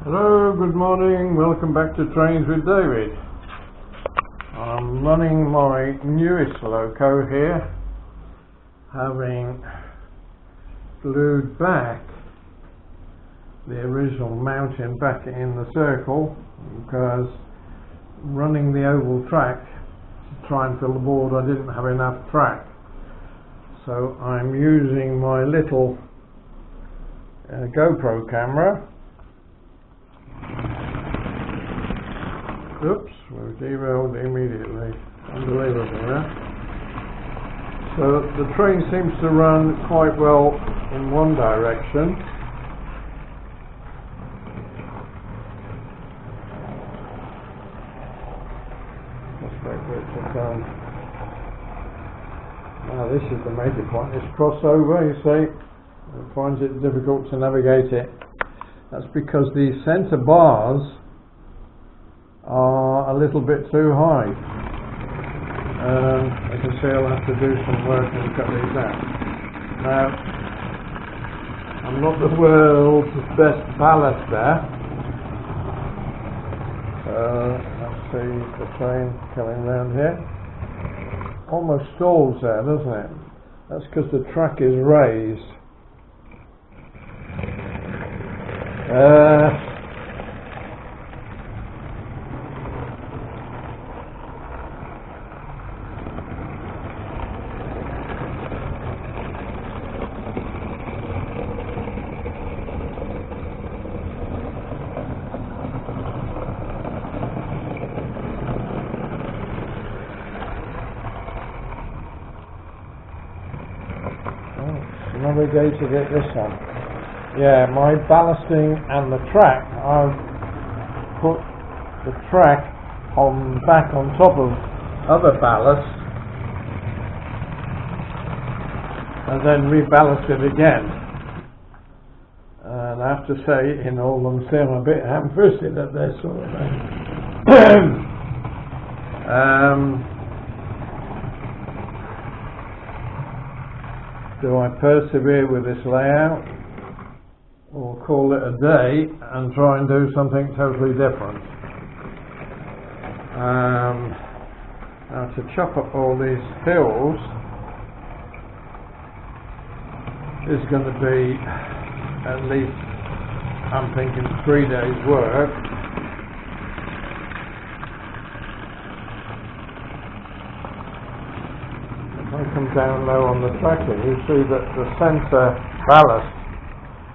Hello, good morning, welcome back to Trains with David. I'm running my newest loco here, having glued back the original mounting back in the circle, because running the oval track to try and fill the board I didn't have enough track. So I'm using my little GoPro camera. Oops, we're derailed immediately. Unbelievable, yeah? So the train seems to run quite well in one direction. Let's wait for it to come. Now this is the major point, this crossover, you see, it finds it difficult to navigate it. That's because the centre bars are a little bit too high. I can see I'll have to do some work and cut these out. Now, I'm not the world's best ballaster. Let's see the train coming round here. Almost stalls there, doesn't it? That's because the track is raised. Navigated it this one. Yeah, my ballasting and the track, I've put the track back on top of other ballast and then reballasted again. And I have to say, in all honesty, I'm a bit ham-fisted at this sort of thing. Do I persevere with this layout, or call it a day and try and do something totally different? Now to chop up all these hills is going to be at least, I'm thinking, 3 days work. If I come down low on the tracking, you see that the centre ballast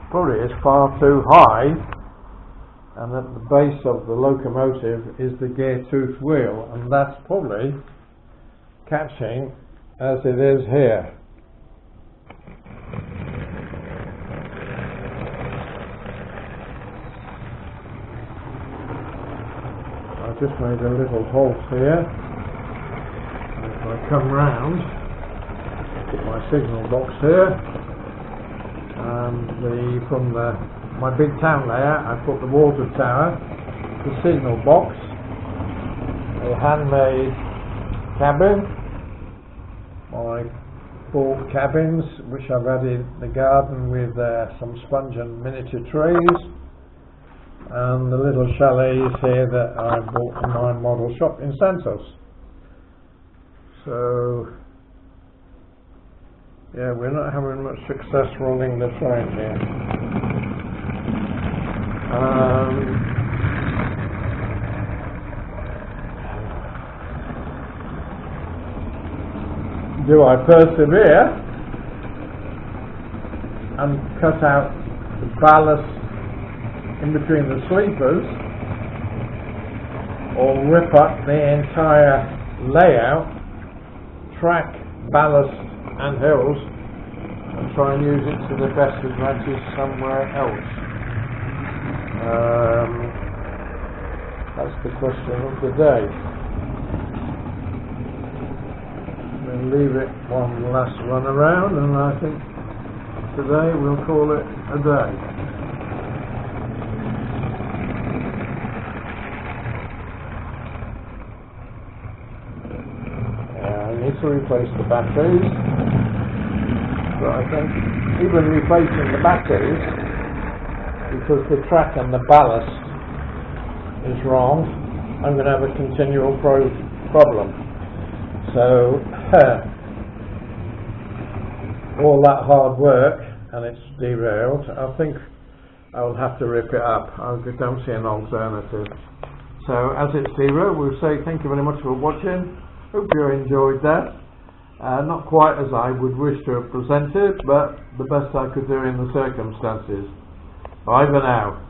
probably is far too high, and at the base of the locomotive is the gear tooth wheel, and that's probably catching as it is here. I've just made a little halt here. If I come round, put my signal box here, and from my big town layout I put the water tower, the signal box, a handmade cabin, my 4 cabins which I've added the garden with some sponge and miniature trees, and the little chalets here that I bought from my model shop in Santos. So yeah, we're not having much success running the train here. Do I persevere and cut out the ballast in between the sleepers, or rip up the entire layout, track, ballast and hills, and try and use it to the best advantage somewhere else? That's the question of the day. We'll leave it one last run around, and I think today we'll call it a day. I need to replace the batteries, but I think even replacing the batteries because the track and the ballast is wrong, I'm going to have a continual problem. So all that hard work and it's derailed. I think I will have to rip it up. I don't see an alternative. So as it's derailed, we'll say thank you very much for watching. Hope you enjoyed that. Not quite as I would wish to have presented, but the best I could do in the circumstances. Bye for now.